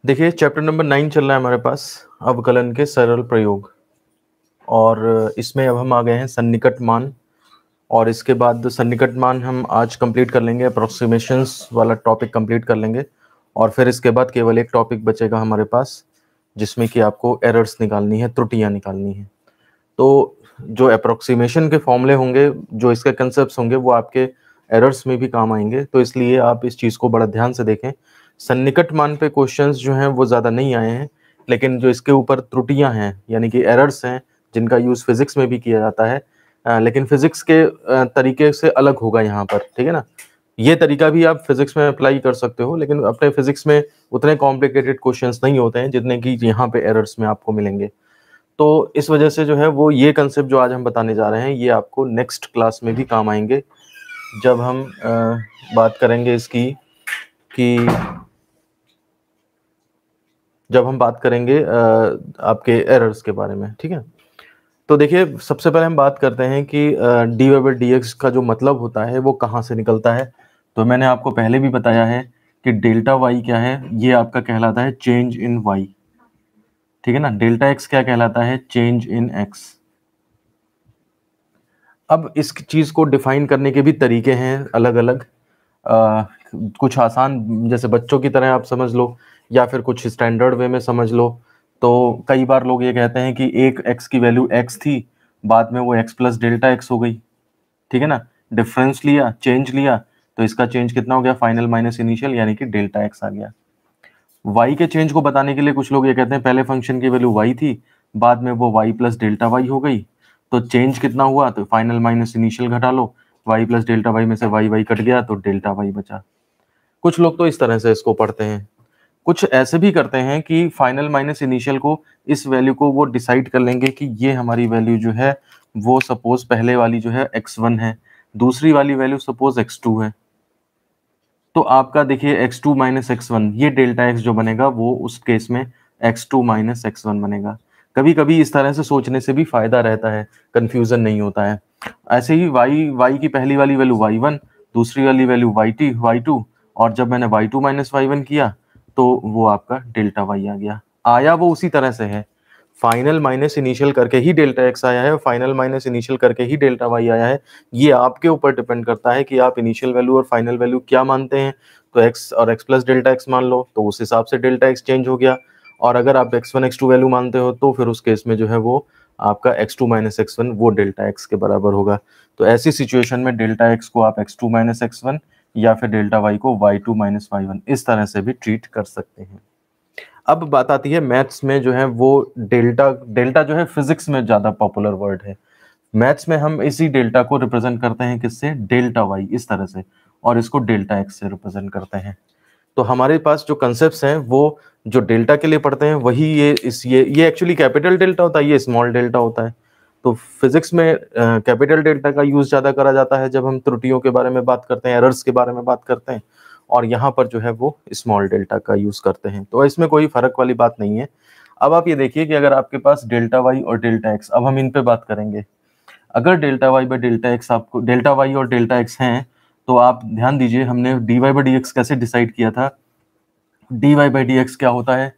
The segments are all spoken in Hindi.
देखिए चैप्टर नंबर 9 चल रहा है हमारे पास, अवकलन के सरल प्रयोग। और इसमें अब हम आ गए हैं सन्निकट मान। और इसके बाद सन्निकट मान हम आज कंप्लीट कर लेंगे, अप्रोक्सीमेशंस वाला टॉपिक कंप्लीट कर लेंगे। और फिर इसके बाद केवल एक टॉपिक बचेगा हमारे पास, जिसमें कि आपको एरर्स निकालनी है, त्रुटियां निकालनी है। तो जो अप्रोक्सीमेशन के फॉर्मूले होंगे, जो इसके कंसेप्ट्स होंगे, वो आपके एरर्स में भी काम आएंगे। तो इसलिए आप इस चीज़ को बड़ा ध्यान से देखें। सन्निकट मान पे क्वेश्चंस जो हैं वो ज़्यादा नहीं आए हैं, लेकिन जो इसके ऊपर त्रुटियां हैं यानी कि एरर्स हैं, जिनका यूज़ फिजिक्स में भी किया जाता है, लेकिन फिजिक्स के तरीके से अलग होगा यहाँ पर, ठीक है ना। ये तरीका भी आप फिजिक्स में अप्लाई कर सकते हो, लेकिन अपने फिजिक्स में उतने कॉम्प्लिकेटेड क्वेश्चंस नहीं होते हैं जितने कि यहाँ पे एरर्स में आपको मिलेंगे। तो इस वजह से जो है वो ये कंसेप्ट जो आज हम बताने जा रहे हैं, ये आपको नेक्स्ट क्लास में भी काम आएंगे, जब हम बात करेंगे इसकी कि जब हम बात करेंगे आपके एरर्स के बारे में, ठीक है। तो देखिए सबसे पहले हम बात करते हैं कि D Y by D X का जो मतलब होता है वो कहाँ से निकलता है। तो मैंने आपको पहले भी बताया है कि डेल्टा वाई क्या है, ये आपका कहलाता है चेंज इन वाई, ठीक है ना। डेल्टा एक्स क्या कहलाता है, चेंज इन एक्स। अब इस चीज को डिफाइन करने के भी तरीके हैं अलग अलग। कुछ आसान, जैसे बच्चों की तरह आप समझ लो, या फिर कुछ स्टैंडर्ड वे में समझ लो। तो कई बार लोग ये कहते हैं कि एक x की वैल्यू x थी, बाद में वो x प्लस डेल्टा x हो गई, ठीक है ना। डिफरेंस लिया, चेंज लिया, तो इसका चेंज कितना हो गया, फाइनल माइनस इनिशियल, यानी कि डेल्टा x आ गया। y के चेंज को बताने के लिए कुछ लोग ये कहते हैं पहले फंक्शन की वैल्यू y थी, बाद में वो y प्लस डेल्टा y हो गई, तो चेंज कितना हुआ, तो फाइनल माइनस इनिशियल घटा लो, y प्लस डेल्टा y में से y कट गया तो डेल्टा y बचा। कुछ लोग तो इस तरह से इसको पढ़ते हैं। कुछ ऐसे भी करते हैं कि फाइनल माइनस इनिशियल को, इस वैल्यू को वो डिसाइड कर लेंगे कि ये हमारी वैल्यू जो है वो सपोज पहले वाली जो है x1 है, दूसरी वाली वैल्यू सपोज x2 है। तो आपका देखिए x2 माइनस x1, ये डेल्टा x जो बनेगा वो उस केस में x2 माइनस x1 बनेगा। कभी कभी इस तरह से सोचने से भी फायदा रहता है, कंफ्यूजन नहीं होता है। ऐसे ही y की पहली वाली वैल्यू y1, दूसरी वाली वैल्यू y2, और जब मैंने y2 माइनस y1 किया तो वो आपका डेल्टा y आ गया। आया वो उसी तरह से है, फाइनल माइनस इनिशियल करके ही डेल्टा x आया है, फाइनल माइनस इनिशियल करके ही डेल्टा y आया है। ये आपके ऊपर डिपेंड करता है कि आप इनिशियल वैल्यू और फाइनल वैल्यू क्या मानते हैं। तो x और x प्लस डेल्टा x मान लो, तो उस हिसाब से डेल्टा x चेंज हो गया। और अगर आप x1 x2 वैल्यू मानते हो तो फिर उस केस में जो है वो आपका x2 माइनस x1 वो डेल्टा x के बराबर होगा। तो ऐसी सिचुएशन में डेल्टा x को आप x2 माइनस x1 या फिर डेल्टा y को y2 माइनस y1 इस तरह से भी ट्रीट कर सकते हैं। अब बात आती है मैथ्स में, जो है वो डेल्टा जो है फिजिक्स में ज्यादा पॉपुलर वर्ड है। मैथ्स में हम इसी डेल्टा को रिप्रेजेंट करते हैं किससे, डेल्टा वाई, इस तरह से, और इसको डेल्टा एक्स से रिप्रेजेंट करते हैं। तो हमारे पास जो कंसेप्ट्स हैं वो जो डेल्टा के लिए पढ़ते हैं वही ये एक्चुअली कैपिटल डेल्टा होता है, ये स्मॉल डेल्टा होता है। तो फिजिक्स में कैपिटल डेल्टा का यूज ज्यादा करा जाता है जब हम त्रुटियों के बारे में बात करते हैं, एरर्स के बारे में बात करते हैं, और यहाँ पर जो है वो स्मॉल डेल्टा का यूज करते हैं। तो इसमें कोई फर्क वाली बात नहीं है। अब आप ये देखिए कि अगर आपके पास डेल्टा वाई और डेल्टा एक्स, अब हम इन पे बात करेंगे। अगर delta Y by delta X, आपको डेल्टा वाई और डेल्टा एक्स हैं, तो आप ध्यान दीजिए हमने D Y by D X कैसे डिसाइड किया था। D Y by D X क्या होता है,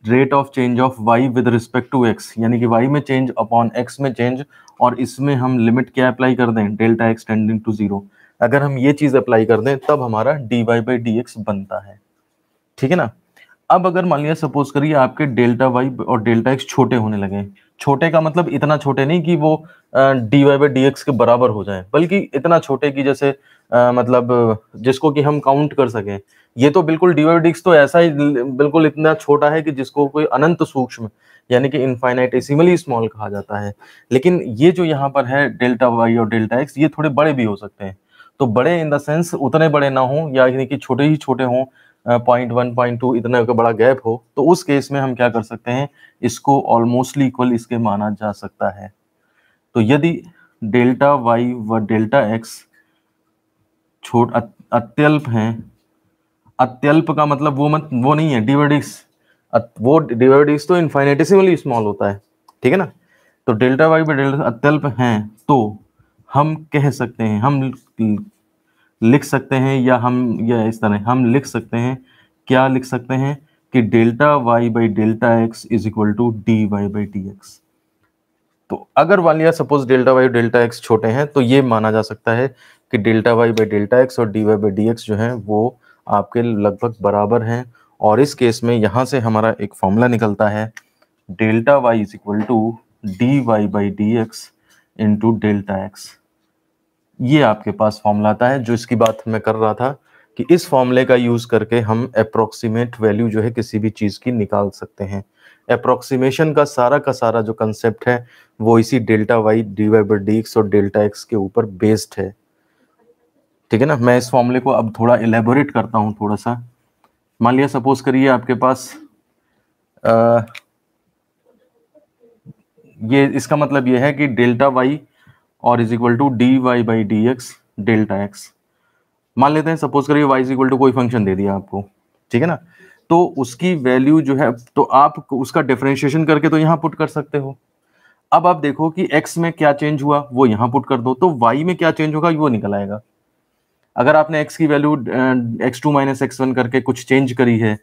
rate of change of Y with respect to X, यानी कि वाई में चेंज अपॉन एक्स में चेंज, और इसमें हम लिमिट क्या अप्लाई कर दें, delta X tending to zero. अगर हम ये चीज अप्लाई कर दें तब हमारा D Y by D X बनता है, ठीक है ना। अब अगर मान लिया सपोज करिए आपके डेल्टा वाई और डेल्टा एक्स छोटे होने लगे, छोटे का मतलब इतना छोटे नहीं कि वो D Y by D X के बराबर हो जाए, बल्कि इतना छोटे कि जैसे मतलब जिसको कि हम काउंट कर सकें। ये तो बिल्कुल D Y by D x तो ऐसा ही बिल्कुल इतना छोटा है कि जिसको कोई अनंत सूक्ष्म यानी कि इनफाइनाइटेसिमली स्मॉल कहा जाता है। लेकिन ये जो यहाँ पर है डेल्टा वाई और डेल्टा एक्स, ये थोड़े बड़े भी हो सकते हैं। तो बड़े इन द सेंस उतने बड़े ना हो, यानी कि छोटे ही छोटे हों, 0.1 0.2 इतना का बड़ा गैप हो, तो उस केस में हम क्या कर सकते हैं, इसको ऑलमोस्टली इक्वल इसके माना जा सकता है। तो यदि डेल्टा वाई व डेल्टा एक्स अत्यल्प हैं, अत्यल्प का मतलब वो नहीं है डिवाइडिक्स, वो डिवाइडिक्स तो इनफाइनेटेसिमली स्मॉल होता है, ठीक है ना। तो डेल्टा वाई बाई डेल्टा अत्यल्प हैं, तो हम कह सकते हैं, हम लिख सकते हैं, या इस तरह हम लिख सकते हैं, क्या लिख सकते हैं कि delta Y by delta x is equal to D Y by D x. तो अगर वालिया सपोज डेल्टा वाई और डेल्टा एक्स छोटे हैं तो ये माना जा सकता है कि delta Y by delta x और d Y by D x जो है वो आपके लगभग बराबर हैं। और इस केस में यहाँ से हमारा एक फॉर्मूला निकलता है, delta Y is equal to D Y by D x into delta X. ये आपके पास फॉर्मूला आता है, जो इसकी बात मैं कर रहा था कि इस फॉर्मूले का यूज करके हम अप्रोक्सीमेट वैल्यू जो है किसी भी चीज की निकाल सकते हैं। अप्रोक्सीमेशन का सारा जो कंसेप्ट है वो इसी delta Y D Y by D X और डेल्टा एक्स के ऊपर बेस्ड है। ठीक है ना। मैं इस फॉर्मूले को अब थोड़ा इलेबोरेट करता हूं थोड़ा सा। मान लिया सपोज करिए आपके पास ये इसका मतलब ये है कि डेल्टा वाई और is equal to D Y by D X delta X. मान लेते हैं सपोज करिए y इज इक्वल टू कोई फंक्शन दे दिया आपको, ठीक है ना। तो उसकी वैल्यू जो है तो आप उसका डिफरेंशिएशन करके तो यहां पुट कर सकते हो। अब आप देखो कि x में क्या चेंज हुआ वो यहां पुट कर दो, तो y में क्या चेंज होगा वो निकल आएगा। अगर आपने x की वैल्यू x2 माइनस x1 करके कुछ चेंज करी है,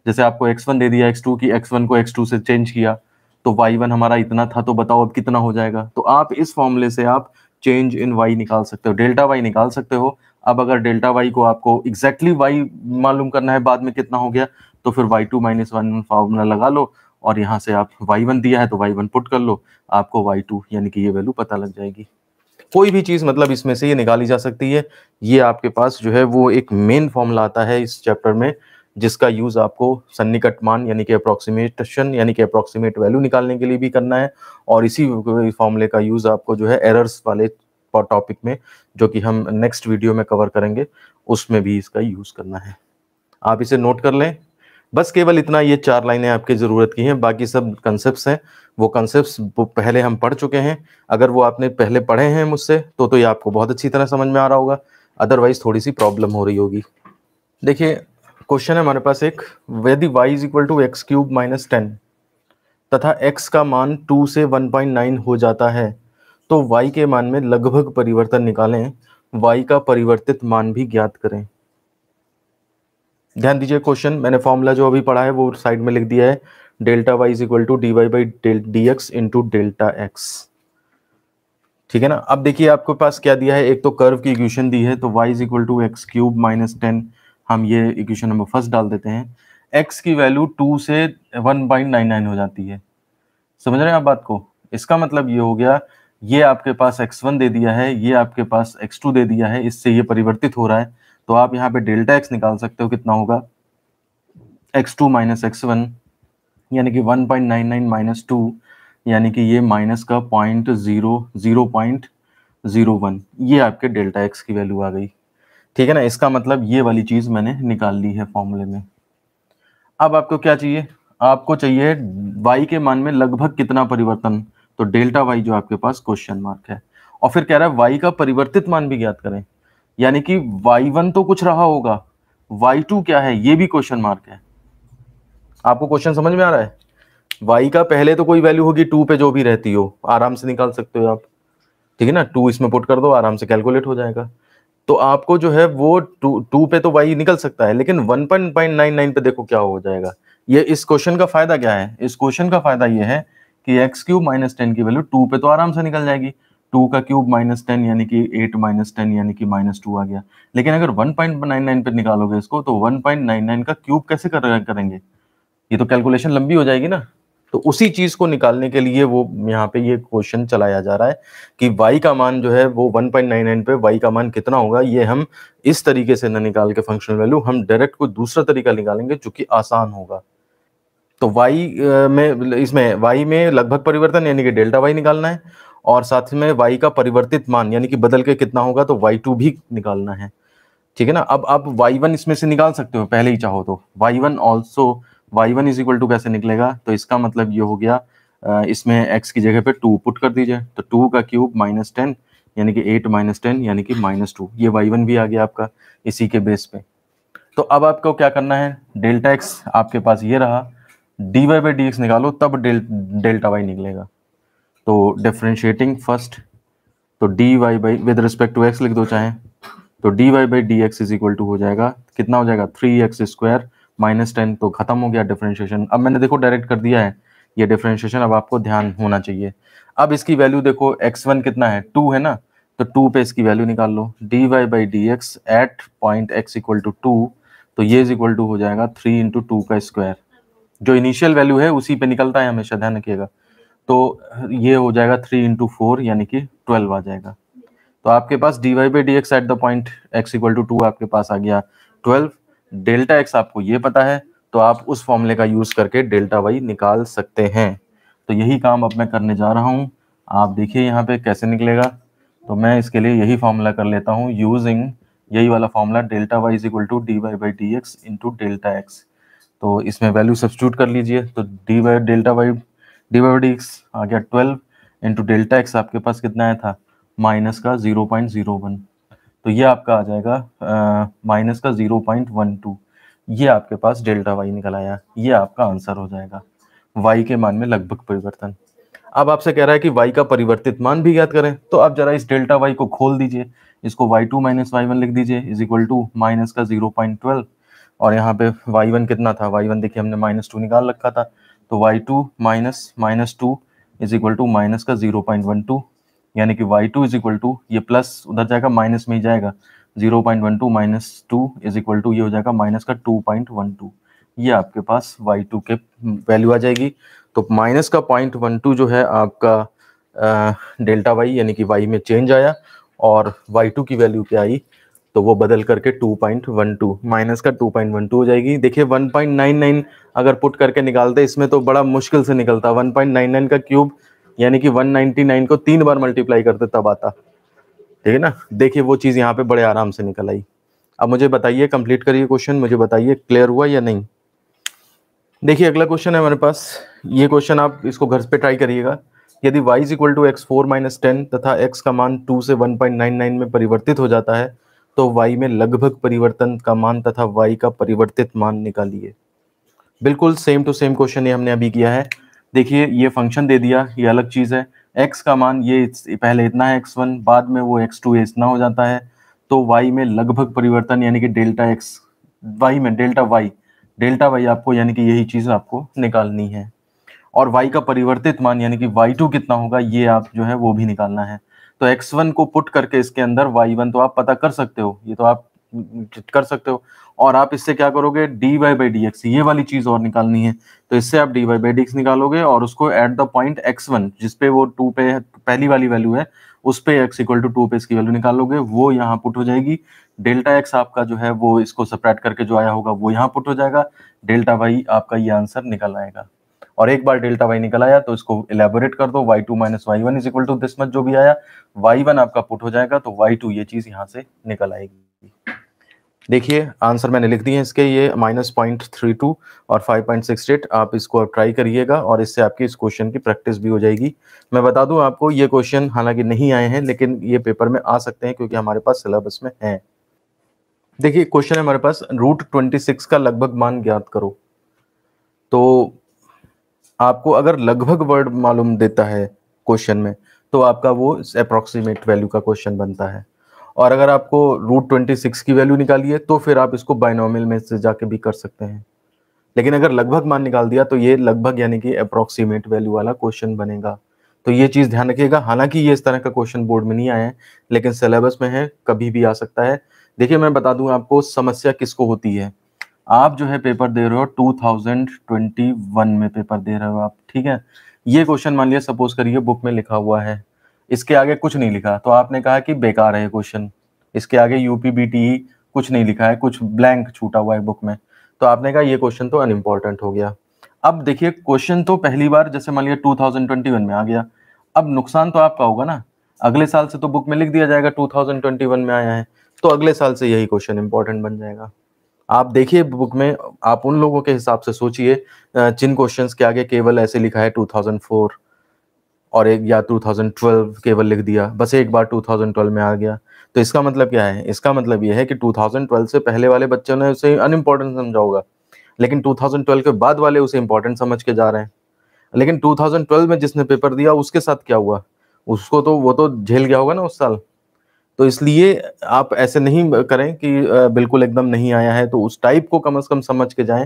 जैसे आपको x1 दे दिया x2 की, x1 को x2 से चेंज किया तो y1 हमारा इतना था, तो बताओ अब कितना हो जाएगा। तो आप इस फॉर्मूले से आप चेंज इन y निकाल सकते हो, डेल्टा y निकाल सकते हो। अब अगर डेल्टा y को आपको एग्जैक्टली y मालूम करना है बाद में कितना हो गया, तो फिर y2 माइनस 1 फॉर्मूला लगा लो और यहाँ से आप y1 दिया है तो y1 पुट कर लो, आपको y2 यानी कि ये वैल्यू पता लग जाएगी। कोई भी चीज मतलब इसमें से ये निकाली जा सकती है। ये आपके पास जो है वो एक मेन फॉर्मूला आता है इस चैप्टर में, जिसका यूज आपको सन्निकट मान यानी कि अप्रोक्सीमेशन यानी कि अप्रोक्सीमेट वैल्यू निकालने के लिए भी करना है, और इसी फॉर्मूले का यूज आपको जो है एरर्स वाले टॉपिक में, जो कि हम नेक्स्ट वीडियो में कवर करेंगे, उसमें भी इसका यूज करना है। आप इसे नोट कर लें। बस केवल इतना, ये 4 लाइनें आपकी ज़रूरत की हैं, बाकी सब कंसेप्ट्स हैं। वो कंसेप्ट्स वो पहले हम पढ़ चुके हैं। अगर वो आपने पहले पढ़े हैं मुझसे तो ये आपको बहुत अच्छी तरह समझ में आ रहा होगा, अदरवाइज थोड़ी सी प्रॉब्लम हो रही होगी। देखिए क्वेश्चन है हमारे पास एक, यदि y is equal to X cube minus 10 तथा x का मान 2 से 1.9 हो जाता है तो y के मान में लगभग परिवर्तन निकालें, y का परिवर्तित मान भी ज्ञात करें। ध्यान दीजिए क्वेश्चन, मैंने फॉर्मूला जो अभी पढ़ा है वो साइड में लिख दिया है, delta Y is equal to D Y by D x into delta X. ठीक है ना। अब देखिए आपके पास क्या दिया है, एक तो कर्व की इक्वेशन दी है, तो y is equal to X cube minus 10, हम ये इक्वेशन नंबर फर्स्ट डाल देते हैं। x की वैल्यू 2 से 1.99 हो जाती है, समझ रहे हैं आप बात को। इसका मतलब ये हो गया, ये आपके पास x1 दे दिया है, ये आपके पास x2 दे दिया है, इससे ये परिवर्तित हो रहा है, तो आप यहाँ पे डेल्टा x निकाल सकते हो, कितना होगा x2 माइनस x1 यानी कि 1.99 माइनस 2 यानी कि ये माइनस का 0.01, ये आपके डेल्टा एक्स की वैल्यू आ गई। ठीक है ना। इसका मतलब ये वाली चीज मैंने निकाल ली है फॉर्मूले में। अब आपको क्या चाहिए, आपको चाहिए y के मान में लगभग कितना परिवर्तन, तो डेल्टा y जो आपके पास क्वेश्चन मार्क है, और फिर कह रहा है y का परिवर्तित मान भी ज्ञात करें, यानी कि y1 तो कुछ रहा होगा, y2 क्या है ये भी क्वेश्चन मार्क है। आपको क्वेश्चन समझ में आ रहा है। y का पहले तो कोई वैल्यू होगी 2 पे, जो भी रहती हो आराम से निकाल सकते हो आप, ठीक है ना। 2 इसमें पुट कर दो, आराम से कैलकुलेट हो जाएगा। तो आपको जो है वो 2 पे तो y निकल सकता है, लेकिन 1.99 पे देखो क्या हो जाएगा। ये इस क्वेश्चन का फायदा क्या है, इस क्वेश्चन का फायदा ये है कि एक्स क्यूब माइनस 10 की वैल्यू 2 पे तो आराम से निकल जाएगी। 2 का क्यूब माइनस 10 यानी कि 8 माइनस 10 यानी कि माइनस 2 आ गया। लेकिन अगर 1.99 पे निकालोगे इसको, तो 1.99 का क्यूब कैसे करेंगे, ये तो कैलकुलेशन लंबी हो जाएगी ना। तो उसी चीज को निकालने के लिए वो यहाँ पे ये क्वेश्चन चलाया जा रहा है कि y का मान जो है वो 1.99 पे y का मान कितना होगा, ये हम इस तरीके से न निकाल के फंक्शनल वैल्यू, हम डायरेक्ट कोई दूसरा तरीका निकालेंगे जो कि आसान होगा। तो y में, इसमें y में लगभग परिवर्तन यानी कि डेल्टा y निकालना है, और साथ में y का परिवर्तित मान यानी कि बदल के कितना होगा तो y2 भी निकालना है। ठीक है ना। अब आप y1 इसमें से निकाल सकते हो पहले ही चाहो तो, y1 also, y1 is equal to कैसे निकलेगा, तो इसका मतलब ये हो गया, इसमें x की जगह पे 2 पुट कर दीजिए, तो 2 का क्यूब माइनस 10 यानी कि 8 माइनस 10 यानी कि माइनस 2, ये y1 भी आ गया आपका इसी के बेस पे। तो अब आपको क्या करना है, डेल्टा एक्स आपके पास ये रहा, dy बाई डी एक्स निकालो, तब डेल्टा y निकलेगा। तो डिफरेंशिएटिंग फर्स्ट, तो dy by with respect to x लिख दो चाहे, तो dy by D x is equal to हो जाएगा, कितना हो जाएगा 3x स्क्वायर -10 तो खत्म हो गया डिफरेंशिएशन। अब मैंने देखो डायरेक्ट कर दिया है ये डिफरेंशिएशन, अब आपको ध्यान होना चाहिए। अब इसकी वैल्यू देखो x1 कितना है 2 है ना, तो 2 पे इसकी वैल्यू निकाल लो, dy/dx at point x equal to 2, तो ये इज इक्वल टू हो जाएगा 3 इंटू 2 का स्क्वायर। जो इनिशियल वैल्यू है उसी पे निकलता है हमेशा, ध्यान रखिएगा। तो ये हो जाएगा 3 इंटू 4 यानी कि 12 आ जाएगा। तो आपके पास dy/dx at the point x equal to 2 आपके पास आ गया 12। डेल्टा x आपको ये पता है, तो आप उस फॉर्मूले का यूज करके डेल्टा y निकाल सकते हैं। तो यही काम अब मैं करने जा रहा हूँ। आप देखिए यहाँ पे कैसे निकलेगा। तो मैं इसके लिए यही फॉर्मूला कर लेता हूँ यूजिंग यही वाला formula, delta y is equal to dy/dx into delta x। तो इसमें वैल्यू सब्स्टिट्यूट कर लीजिए, तो dy/dx आ गया 12 इंटू डेल्टा x आपके पास कितना आया था, माइनस का 0.01। तो ये आपका आ जाएगा माइनस का 0.12। ये आपके पास डेल्टा वाई निकल आया। ये आपका आंसर हो जाएगा वाई के मान में लगभग परिवर्तन। अब आपसे कह रहा है कि वाई का परिवर्तित मान भी ज्ञात करें, तो आप जरा इस डेल्टा वाई को खोल दीजिए, इसको y2 माइनस y1 लिख दीजिए इज इक्वल टू माइनस का 0.12। और यहाँ पे y1 कितना था, y1 देखिए हमने -2 निकाल रखा था, तो y2 minus -2 is equal to minus का 0.12, यानी कि y2 इज इक्वल टू, ये प्लस उधर जाएगा माइनस में ही जाएगा, 0.12 माइनस 2 इज इक्वल टू ये हो जाएगा माइनस का 2.12। ये आपके पास y2 के वैल्यू आ जाएगी। तो माइनस का 0.12 जो है आपका डेल्टा वाई यानी कि y में चेंज आया, और y2 की वैल्यू क्या आई, तो वो बदल करके 2.12 माइनस का 2.12 हो जाएगी। देखिए 1.99 अगर पुट करके निकालते इसमें तो बड़ा मुश्किल से निकलता, 1.99 का क्यूब यानी कि 199 को 3 बार मल्टीप्लाई करते तब आता, ठीक है ना। देखिए वो चीज़ यहाँ पे बड़े आराम से निकल आई। अब मुझे बताइए, कंप्लीट करिए क्वेश्चन, मुझे बताइए क्लियर हुआ या नहीं। देखिए अगला क्वेश्चन है हमारे पास, ये क्वेश्चन आप इसको घर पे ट्राई करिएगा। यदि y is equal to x4 minus 10 तथा x का मान 2 से 1.99 में परिवर्तित हो जाता है, तो y में लगभग परिवर्तन का मान तथा y का परिवर्तित मान निकालिए। बिल्कुल सेम टू सेम क्वेश्चन ये हमने अभी किया है। देखिए ये फंक्शन दे दिया, ये अलग चीज़ है, x का मान ये पहले इतना है x1, बाद में वो x2 इतना हो जाता है, तो y में लगभग परिवर्तन यानी कि डेल्टा x, y में डेल्टा y आपको यानी कि यही चीज़ आपको निकालनी है। और y का परिवर्तित मान यानी कि y2 कितना होगा ये आप जो है वो भी निकालना है। तो x1 को पुट करके इसके अंदर y1 तो आप पता कर सकते हो, ये तो आप कर सकते हो, और आप इससे क्या करोगे dy/dx ये वाली चीज और निकालनी है, तो इससे आप dy/dx निकालोगे और उसको एट द पॉइंट x1 जिसपे वो 2 पे पहली वाली वैल्यू है उस पे x इक्वल टू 2 पे इसकी वैल्यू निकालोगे, वो यहाँ पुट हो जाएगी। डेल्टा x आपका जो है वो इसको सब्ट्रैक्ट करके जो आया होगा वो यहाँ पुट हो जाएगा, डेल्टा y आपका ये आंसर निकल आएगा। और एक बार डेल्टा y निकल आया तो इसको इलेबोरेट कर दो, y2 minus y1 is equal to this much जो भी आया, y1 आपका पुट हो जाएगा, तो y2 ये चीज यहाँ से निकल आएगी। देखिए आंसर मैंने लिख दिए इसके, ये -0.32 और 5.68। आप इसको ट्राई करिएगा और इससे आपकी इस क्वेश्चन की प्रैक्टिस भी हो जाएगी। मैं बता दूं आपको ये क्वेश्चन हालांकि नहीं आए हैं लेकिन ये पेपर में आ सकते हैं क्योंकि हमारे पास सिलेबस में है। देखिए क्वेश्चन है हमारे पास, √26 का लगभग मान ज्ञात करो। तो आपको अगर लगभग वर्ड मालूम देता है क्वेश्चन में तो आपका वो अप्रोक्सीमेट वैल्यू का क्वेश्चन बनता है, और अगर आपको √26 की वैल्यू निकाली है तो फिर आप इसको बाइनोमियल में से जाके भी कर सकते हैं। लेकिन अगर लगभग मान निकाल दिया तो ये लगभग यानी कि अप्रोक्सीमेट वैल्यू वाला क्वेश्चन बनेगा। तो ये चीज़ ध्यान रखिएगा, हालांकि ये इस तरह का क्वेश्चन बोर्ड में नहीं आया है लेकिन सिलेबस में है, कभी भी आ सकता है। देखिए मैं बता दूं आपको समस्या किसको होती है। आप जो है पेपर दे रहे हो 2021 में पेपर दे रहे हो आप, ठीक है। ये क्वेश्चन मान लिया सपोज करिए बुक में लिखा हुआ है, इसके आगे कुछ नहीं लिखा, तो आपने कहा कि बेकार है क्वेश्चन, इसके आगे यूपीबीटी कुछ नहीं लिखा है, कुछ ब्लैंक छूटा हुआ है बुक में, तो आपने कहा ये क्वेश्चन तो अनइम्पोर्टेंट हो गया। अब देखिए क्वेश्चन तो पहली बार जैसे मान लिया 2021 में आ गया, अब नुकसान तो आपका होगा ना, अगले साल से तो बुक में लिख दिया जाएगा 2021 में आया है, तो अगले साल से यही क्वेश्चन इंपॉर्टेंट बन जाएगा। आप देखिए बुक में, आप उन लोगों के हिसाब से सोचिए जिन क्वेश्चंस के आगे केवल ऐसे लिखा है 2004 और एक या 2012 केवल लिख दिया, बस एक बार 2012 में आ गया, तो इसका मतलब क्या है, इसका मतलब ये है कि 2012 से पहले वाले बच्चों ने उसे अनइम्पोर्टेंट समझा होगा, लेकिन 2012 के बाद वाले उसे इंपॉर्टेंट समझ के जा रहे हैं। लेकिन 2012 में जिसने पेपर दिया उसके साथ क्या हुआ, उसको तो वो तो झेल गया होगा ना उस साल, तो इसलिए आप ऐसे नहीं करें कि बिल्कुल एकदम नहीं आया है, तो उस टाइप को कम से कम समझ के जाएं,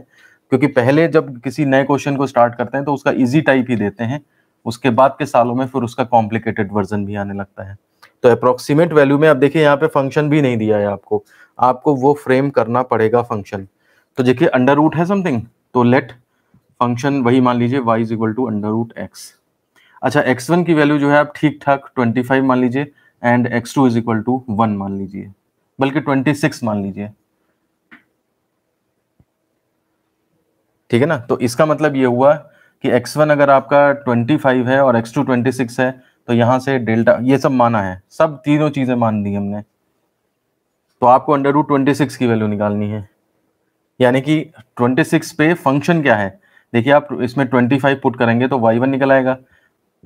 क्योंकि पहले जब किसी नए क्वेश्चन को स्टार्ट करते हैं तो उसका इजी टाइप ही देते हैं, उसके बाद के सालों में फिर उसका कॉम्प्लिकेटेड वर्जन भी आने लगता है। तो अप्रोक्सीमेट वैल्यू में आप देखिए यहाँ पे फंक्शन भी नहीं दिया है आपको, आपको वो फ्रेम करना पड़ेगा फंक्शन। तो देखिए अंडर रूट है समथिंग, तो लेट फंक्शन वही मान लीजिए y is equal to under root X. अच्छा x1 की वैल्यू जो है आप ठीक ठाक 25 मान लीजिए, and x2 is equal to 1 मान लीजिए, बल्कि 26 मान लीजिए, ठीक है ना। तो इसका मतलब ये हुआ कि x1 अगर आपका 25 है और x2 26 है, तो यहां से डेल्टा ये सब माना है, सब तीनों चीजें मान दी हमने। तो आपको अंडर रूट 26 की वैल्यू निकालनी है, यानी कि 26 पे फंक्शन क्या है, देखिए आप इसमें 25 पुट करेंगे तो y1 निकल आएगा,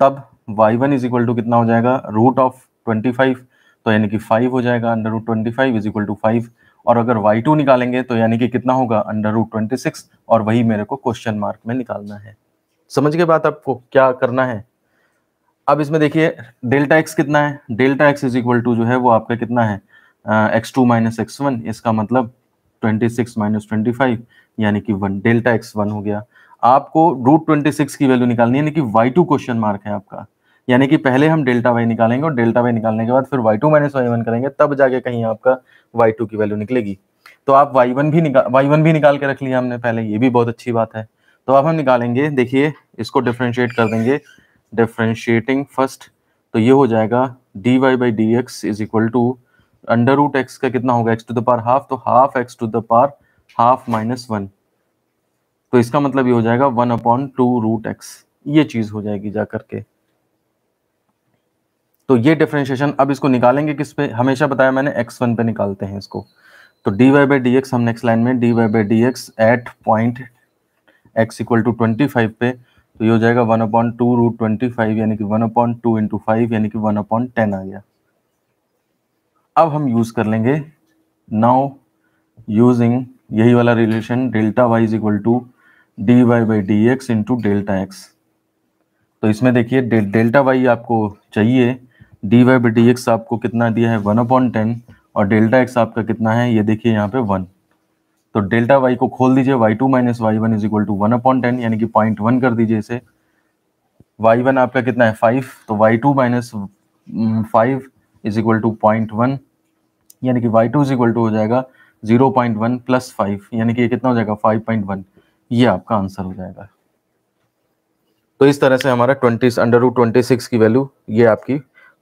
तब y1 इज इक्वल टू कितना हो जाएगा, रूट ऑफ 25, तो यानी कि 5 हो जाएगा, under root 25 is equal to 5। और अगर y2 निकालेंगे तो यानी कि कितना होगा, अंडर रूट 26, और वही मेरे को क्वेश्चन मार्क में निकालना है। समझ के बात आपको क्या करना है। अब इसमें देखिए डेल्टा x कितना है, delta x is equal to जो है वो आपका कितना है, x2 माइनस x1, इसका मतलब 26 माइनस 25 यानी कि 1, डेल्टा x 1 हो गया। आपको रूट 26 की वैल्यू निकालनी है, यानी कि y2 क्वेश्चन मार्क है आपका, यानी कि पहले हम डेल्टा y निकालेंगे और डेल्टा y निकालने के बाद फिर y2 माइनस y1 करेंगे, तब जाके कहीं आपका y2 की वैल्यू निकलेगी। तो आप y1 भी निकाल के रख लिया हमने पहले, ये भी बहुत अच्छी बात है। तो अब हम निकालेंगे, देखिए इसको डिफरेंशिएट कर देंगे, डिफरेंशिएटिंग फर्स्ट, तो ये हो जाएगा dy by D x is equal to under root x का कितना होगा, x to the power half, तो half x to the power half minus 1, तो इसका मतलब ये हो जाएगा 1/2 रूट एक्स, ये चीज हो जाएगी जा करके। तो ये डिफरेंशिएशन, अब इसको निकालेंगे किस पे, हमेशा बताया मैंने x1 पे निकालते हैं इसको। तो dy बाई डी एक्स हम नेक्स्ट लाइन में dy by D x at point x equal to 25 पे, तो ये हो जाएगा 1/2 रूट 25, यानी कि 1/2 इंटू 5 यानी कि 1/10 आ गया। अब हम यूज कर लेंगे नाउ यूजिंग यही वाला relation, delta y is equal to dy by D x into delta x. तो इसमें देखिए डेल्टा y आपको चाहिए, dy बाई डी एक्स आपको कितना दिया है 1/10, और डेल्टा x आपका कितना है, ये देखिए यहाँ पे 1। तो डेल्टा y को खोल दीजिए, y2 minus y1 is equal to 1/10, यानी कि 0.1 कर दीजिए इसे। y1 आपका कितना है 5, तो y2 minus 5 is equal to 0.1, यानी कि y2 इज इक्वल टू हो जाएगा 0.1 प्लस 5, यानी कि ये कितना हो जाएगा 5.1, ये आपका आंसर हो जाएगा। तो इस तरह से हमारा 20 अंडर रूट 26 की वैल्यू ये आपकी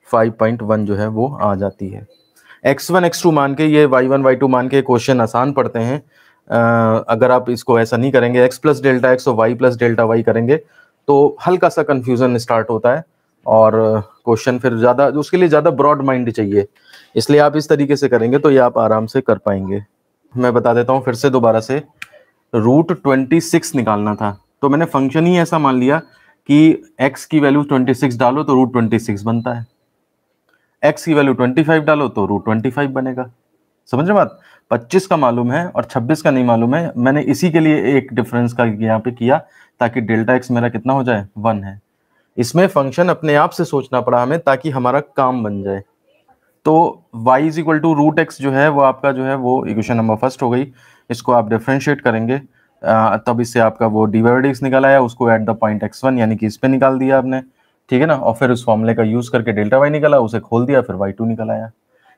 5.1 जो है वो आ जाती है। x1 x2 मान के, ये y1 y2 मान के क्वेश्चन आसान पड़ते हैं। अगर आप इसको ऐसा नहीं करेंगे, x प्लस डेल्टा x और y प्लस डेल्टा y करेंगे तो हल्का सा कंफ्यूजन स्टार्ट होता है, और क्वेश्चन फिर ज़्यादा, उसके लिए ज़्यादा ब्रॉड माइंड चाहिए, इसलिए आप इस तरीके से करेंगे तो ये आप आराम से कर पाएंगे। मैं बता देता हूँ फिर से दोबारा से, रूट 26 निकालना था, तो मैंने फंक्शन ही ऐसा मान लिया कि x की वैल्यू 26 डालो तो रूट 26 बनता है, x की वैल्यू 25 डालो तो रूट 25 बनेगा। समझ रहे बात, 25 का मालूम है और 26 का नहीं मालूम है, मैंने इसी के लिए एक डिफरेंस का यहाँ पे किया ताकि डेल्टा x मेरा कितना हो जाए 1 है। इसमें फंक्शन अपने आप से सोचना पड़ा हमें ताकि हमारा काम बन जाए। तो y is equal to root x जो है वो आपका जो है वो इक्वेशन नंबर फर्स्ट हो गई, इसको आप डिफरेंशिएट करेंगे, तब इससे आपका वो dy बाई dx निकल आया, उसको एट द पॉइंट x1 यानी कि इस पे निकाल दिया आपने, ठीक है ना, और फिर उस फॉर्मूले का यूज करके डेल्टा y निकला, उसे खोल दिया, फिर y2 निकल आया।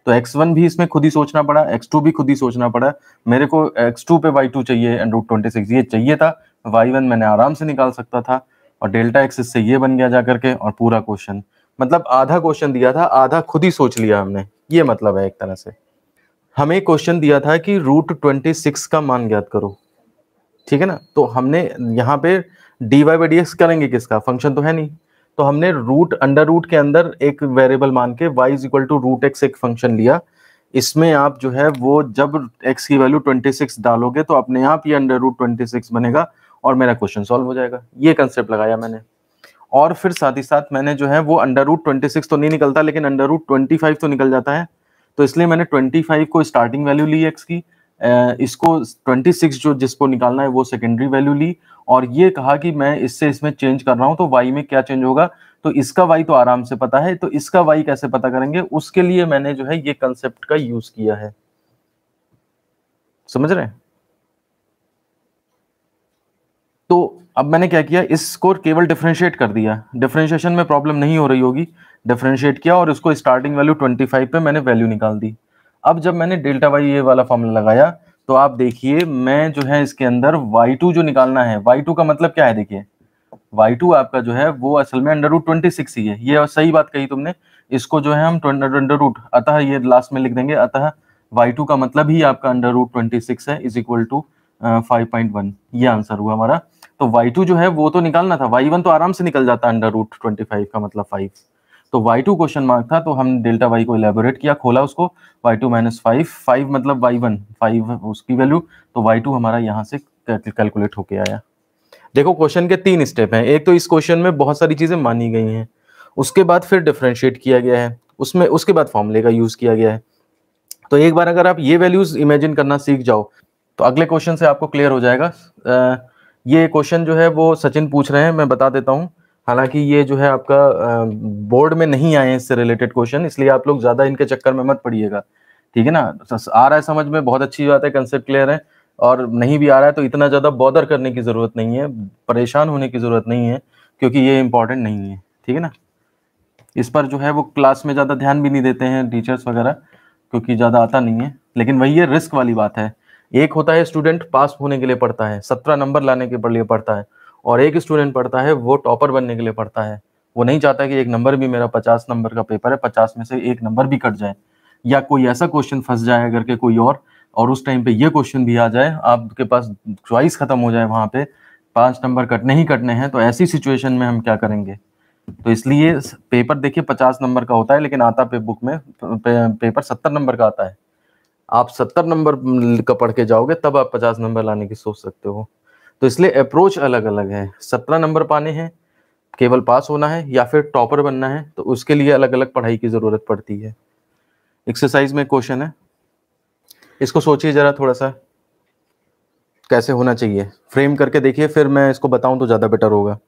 तो x1 भी इसमें खुद ही सोचना पड़ा, x2 भी खुद ही सोचना पड़ा, मेरे को x2 पे y2 चाहिए एंड रूट 26 ये चाहिए था, y1 मैंने आराम से निकाल सकता था, और डेल्टा x इससे ये बन गया जा करके, और पूरा क्वेश्चन, मतलब आधा क्वेश्चन दिया था, आधा खुद ही सोच लिया हमने, ये मतलब है एक तरह से। हमें क्वेश्चन दिया था कि रूट 26 का मान ज्ञात करो, ठीक है ना, तो हमने यहाँ पे dy बाई डी एक्स करेंगे किसका, फंक्शन तो है नहीं, तो हमने रूट अंडर रूट के अंदर एक वेरिएबल मान के y is equal to root x एक फंक्शन लिया, इसमें आप जो है वो जब x की वैल्यू 26 डालोगे तो अपने आप ये अंडर रूट 26 बनेगा और मेरा क्वेश्चन सॉल्व हो जाएगा, ये कंसेप्ट लगाया मैंने। और फिर साथ ही साथ मैंने जो है वो अंडर रूट 26 तो नहीं निकलता, लेकिन अंडर रूट 25 तो निकल जाता है, तो इसलिए मैंने 25 को स्टार्टिंग वैल्यू ली x की, इसको 26 जो जिसको निकालना है वो सेकेंडरी वैल्यू ली, और ये कहा कि मैं इससे इसमें चेंज कर रहा हूं तो y में क्या चेंज होगा, तो इसका y तो आराम से पता है, तो इसका y कैसे पता करेंगे, उसके लिए मैंने जो है ये कंसेप्ट का यूज किया है। समझ रहे हैं? तो अब मैंने क्या किया, इसको केवल डिफरेंशिएट कर दिया, डिफरेंशिएशन में प्रॉब्लम नहीं हो रही होगी, डिफरेंशिएट किया और इसको स्टार्टिंग वैल्यू 25 पे मैंने वैल्यू निकाल दी। अब जब मैंने डेल्टा वाई ये वाला फॉर्मूला लगाया तो आप देखिए मैं जो है इसके अंदर y2 जो निकालना है, y2 का मतलब क्या है, देखिए y2 आपका जो है वो असल में अंडर रूट 26 ही है। ये सही बात कही तुमने, इसको जो है हम अंडर रूट, अतः ये लास्ट में लिख देंगे, अतः y2 का मतलब ही आपका अंडर रूट 26 है, इज इक्वल टू 5.1। ये आंसर हुआ हमारा। तो y2 जो है वो तो निकालना था, y1 तो आराम से निकल जाता अंडर रूट 25 का मतलब 5। तो y2 क्वेश्चन मार्क था, तो हम डेल्टा y को इलेबोरेट किया, खोला उसको, y2 माइनस 5 मतलब y1 5 उसकी वैल्यू, तो y2 हमारा यहाँ से कैलकुलेट होके आया। देखो क्वेश्चन के 3 स्टेप हैं, एक तो इस क्वेश्चन में बहुत सारी चीजें मानी गई हैं, उसके बाद फिर डिफरेंशिएट किया गया है उसमें, उसके बाद फॉर्मूले का यूज किया गया है। तो एक बार अगर आप ये वैल्यूज इमेजिन करना सीख जाओ तो अगले क्वेश्चन से आपको क्लियर हो जाएगा। ये क्वेश्चन जो है वो सचिन पूछ रहे हैं, मैं बता देता हूँ, हालांकि ये जो है आपका बोर्ड में नहीं आए हैं इससे रिलेटेड क्वेश्चन, इसलिए आप लोग ज्यादा इनके चक्कर में मत पड़िएगा, ठीक है ना। आ रहा है समझ में, बहुत अच्छी बात है, कंसेप्ट क्लियर है, और नहीं भी आ रहा है तो इतना ज्यादा बॉदर करने की जरूरत नहीं है, परेशान होने की जरूरत नहीं है, क्योंकि ये इंपॉर्टेंट नहीं है, ठीक है ना। इस पर जो है वो क्लास में ज्यादा ध्यान भी नहीं देते हैं टीचर्स वगैरह, क्योंकि ज्यादा आता नहीं है, लेकिन वही ये रिस्क वाली बात है। एक होता है स्टूडेंट पास होने के लिए पढ़ता है, 17 नंबर लाने के लिए पढ़ता है, और एक स्टूडेंट पढ़ता है वो टॉपर बनने के लिए पढ़ता है। वो नहीं चाहता कि एक नंबर भी, मेरा 50 नंबर का पेपर है, 50 में से एक नंबर भी कट जाए, या कोई ऐसा क्वेश्चन फंस जाए अगर के कोई और उस टाइम पे ये क्वेश्चन भी आ जाए, आपके पास चॉइस खत्म हो जाए, वहां पे 5 नंबर कटने ही कटने हैं, तो ऐसी सिचुएशन में हम क्या करेंगे। तो इसलिए पेपर देखिए 50 नंबर का होता है, लेकिन आता पे बुक में पेपर 70 नंबर का आता है। आप 70 नंबर का पढ़ के जाओगे तब आप 50 नंबर लाने की सोच सकते हो। तो इसलिए अप्रोच अलग अलग है, 17 नंबर पाने हैं, केवल पास होना है, या फिर टॉपर बनना है, तो उसके लिए अलग अलग पढ़ाई की जरूरत पड़ती है। एक्सरसाइज में क्वेश्चन है, इसको सोचिए जरा थोड़ा सा कैसे होना चाहिए, फ्रेम करके देखिए, फिर मैं इसको बताऊं तो ज्यादा बेटर होगा।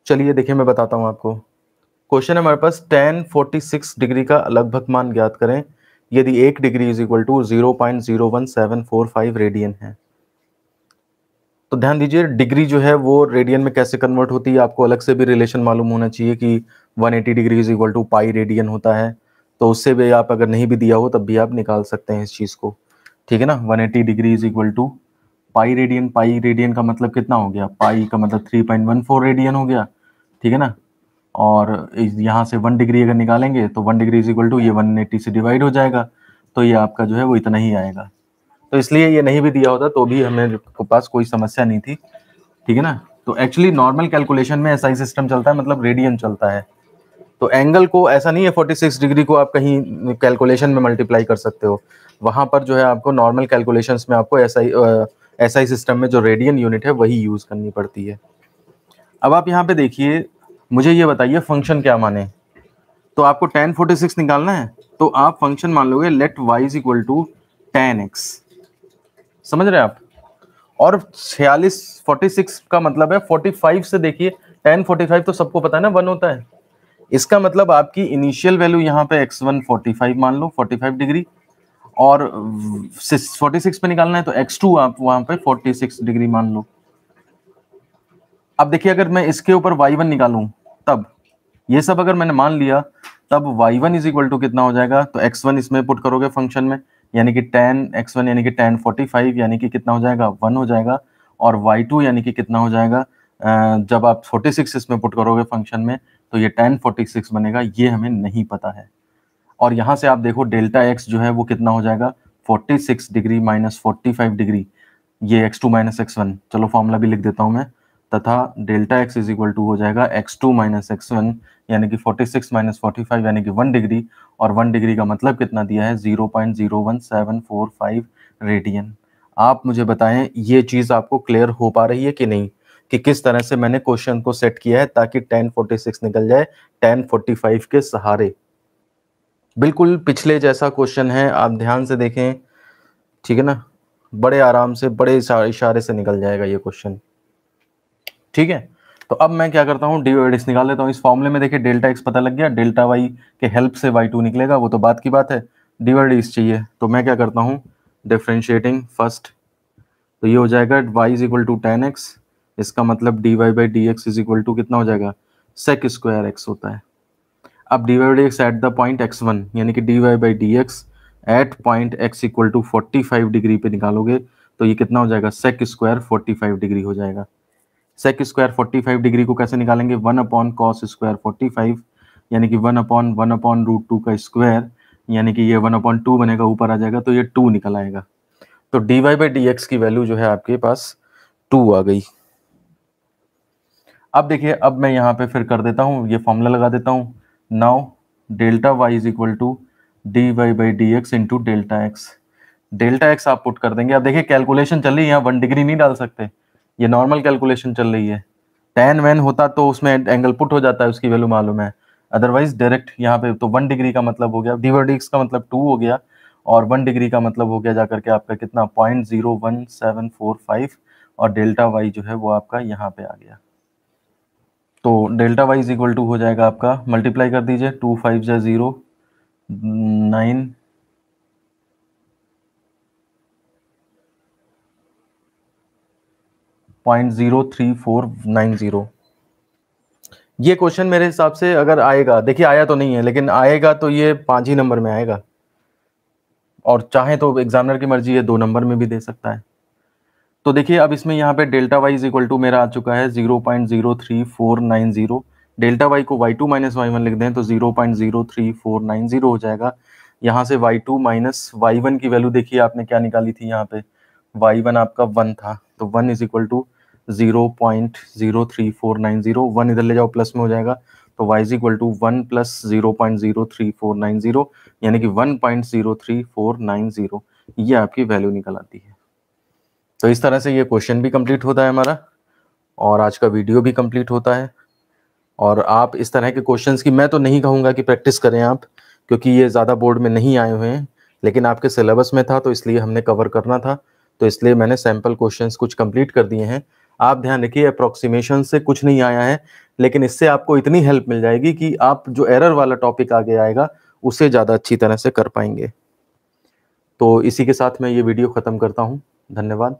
चलिए देखिए मैं बताता हूं आपको। क्वेश्चन है हमारे पास, tan 46 डिग्री का लगभग मान ज्ञात करें यदि 1 degree is equal to 0.01745 radian है। तो ध्यान दीजिए डिग्री जो है वो रेडियन में कैसे कन्वर्ट होती है, आपको अलग से भी रिलेशन मालूम होना चाहिए कि 180 degree is equal to pi radian होता है, तो उससे भी आप अगर नहीं भी दिया हो तब भी आप निकाल सकते हैं इस चीज को, ठीक है ना। 180 degree is equal to pi radian का मतलब कितना हो गया, पाई का मतलब 3.14 रेडियन हो गया, ठीक है ना। और यहाँ से 1 डिग्री अगर निकालेंगे तो 1 डिग्री इज इक्वल टू ये 180 से डिवाइड हो जाएगा, तो ये आपका जो है वो इतना ही आएगा। तो इसलिए ये नहीं भी दिया होता तो भी हमें पास कोई समस्या नहीं थी, ठीक है ना। तो एक्चुअली नॉर्मल कैलकुलेशन में ऐसा ही सिस्टम चलता है, मतलब रेडियन चलता है। तो एंगल को ऐसा नहीं है 46 डिग्री को आप कहीं कैलकुलेशन में मल्टीप्लाई कर सकते हो, वहां पर जो है आपको नॉर्मल कैलकुलेशंस में आपको ऐसा ही सिस्टम में जो रेडियन यूनिट है वही यूज करनी पड़ती है। अब आप यहाँ पे देखिए, मुझे ये बताइए फंक्शन क्या माने। तो आपको tan 46 निकालना है, तो आप फंक्शन मान लोगे let y is equal to tan x, समझ रहे हैं आप। और 46 का मतलब है 45 से, देखिए tan 45 तो सबको पता है ना 1 होता है, इसका मतलब आपकी इनिशियल वैल्यू यहाँ पे x1 45 मान लो, 45 डिग्री, और 46 पे निकालना है तो x2 आप वहां पे 46 डिग्री मान लो। अब देखिए अगर मैं इसके ऊपर y1 निकालूं, तब ये सब अगर मैंने मान लिया, तब y1 इज इक्वल टू कितना हो जाएगा, तो x1 इसमें पुट करोगे फंक्शन में, यानी कि tan x1 यानी कि tan 45 यानी कि कितना हो जाएगा 1 हो जाएगा, और y2 यानी कि कितना हो जाएगा, जब आप 46 इसमें पुट करोगे फंक्शन में तो ये tan 46 बनेगा, ये हमें नहीं पता है। और यहाँ से आप देखो डेल्टा x जो है वो कितना हो जाएगा 46 डिग्री माइनस 45 डिग्री, ये x2 माइनस x1, चलो फॉर्मूला भी लिख देता हूँ मैं, तथा delta x is equal to हो जाएगा x2 माइनस x1 यानी कि 46 माइनस 45 यानी कि 1 डिग्री, और 1 डिग्री का मतलब कितना दिया है 0.01745 रेडियन। आप मुझे बताएं ये चीज आपको क्लियर हो पा रही है कि नहीं, कि किस तरह से मैंने क्वेश्चन को सेट किया है ताकि tan 46 निकल जाए tan 45 के सहारे। बिल्कुल पिछले जैसा क्वेश्चन है, आप ध्यान से देखें, ठीक है ना, बड़े आराम से बड़े इशारे से निकल जाएगा ये क्वेश्चन, ठीक है। तो अब मैं क्या करता हूँ, dy/dx निकाल लेता हूँ। इस फॉर्मूले में देखिए डेल्टा x पता लग गया, डेल्टा y के हेल्प से y2 निकलेगा, वो तो बात की बात है। dy/dx चाहिए तो मैं क्या करता हूँ, डिफरेंशिएटिंग फर्स्ट, तो ये हो जाएगा y is equal to 10x, इसका मतलब dy/dx इज इक्वल टू कितना हो जाएगा, sec स्क्वायर x होता है। अब dy/dx at the point x1, यानी कि dy/dx at point x equal to 45 degree पे निकालोगे तो ये कितना हो जाएगा, sec स्क्वायर 45 डिग्री हो जाएगा। सेक स्क्वायर 45 डिग्री को कैसे निकालेंगे, 1/cos स्क्वायर 45, यानी कि 1/1/√2 का स्क्वायर, यानी कि ये 1/2 बनेगा, ऊपर आ जाएगा तो ये 2 निकल आएगा। तो dy/dx की वैल्यू जो है आपके पास 2 आ गई। अब देखिए, अब मैं यहाँ पे फिर कर देता हूँ, ये फॉर्मूला लगा देता हूँ। Now delta y is equal to dy/dx into delta x. Delta x आप पुट कर देंगे। अब देखिए कैलकुलेशन चल रही है, यहाँ 1 डिग्री नहीं डाल सकते, ये नॉर्मल कैलकुलेशन चल रही है। tan वैन होता तो उसमें एंगल पुट हो जाता है, उसकी वैल्यू मालूम है। अदरवाइज डायरेक्ट यहाँ पे तो 1 डिग्री का मतलब हो गया, dy/dx का मतलब 2 हो गया, और 1 डिग्री का मतलब हो गया जाकर के आपका कितना, 0.01745, और डेल्टा y जो है वो आपका यहाँ पे आ गया। तो delta y is equal to हो जाएगा आपका, मल्टीप्लाई कर दीजिए, 2 5 जा 0, 9 0.03490। ये क्वेश्चन मेरे हिसाब से अगर आएगा, देखिए आया तो नहीं है, लेकिन आएगा तो ये 5 ही नंबर में आएगा, और चाहे तो एग्जामिनर की मर्जी है 2 नंबर में भी दे सकता है। तो देखिए अब इसमें यहाँ पे delta y is equal to मेरा आ चुका है 0.03490। डेल्टा y को y2 माइनस y1 लिख दें तो 0.03490 हो जाएगा। यहाँ से y2 माइनस y1 की वैल्यू देखिए आपने क्या निकाली थी, यहाँ पे y1 आपका 1 था, तो 1 इज इक्वल टू 0.03490, 1 इधर ले जाओ प्लस में हो जाएगा, तो y is equal to 1 plus 0.03490, यानी कि 1.03490, ये आपकी वैल्यू निकल आती है। तो इस तरह से ये क्वेश्चन भी कंप्लीट होता है हमारा, और आज का वीडियो भी कंप्लीट होता है। और आप इस तरह के क्वेश्चंस की, मैं तो नहीं कहूँगा कि प्रैक्टिस करें आप, क्योंकि ये ज़्यादा बोर्ड में नहीं आए हुए हैं, लेकिन आपके सिलेबस में था तो इसलिए हमने कवर करना था, तो इसलिए मैंने सैम्पल क्वेश्चंस कुछ कंप्लीट कर दिए हैं। आप ध्यान रखिए, अप्रॉक्सीमेशन से कुछ नहीं आया है, लेकिन इससे आपको इतनी हेल्प मिल जाएगी कि आप जो एरर वाला टॉपिक आगे आएगा उसे ज़्यादा अच्छी तरह से कर पाएंगे। तो इसी के साथ मैं ये वीडियो ख़त्म करता हूँ। धन्यवाद।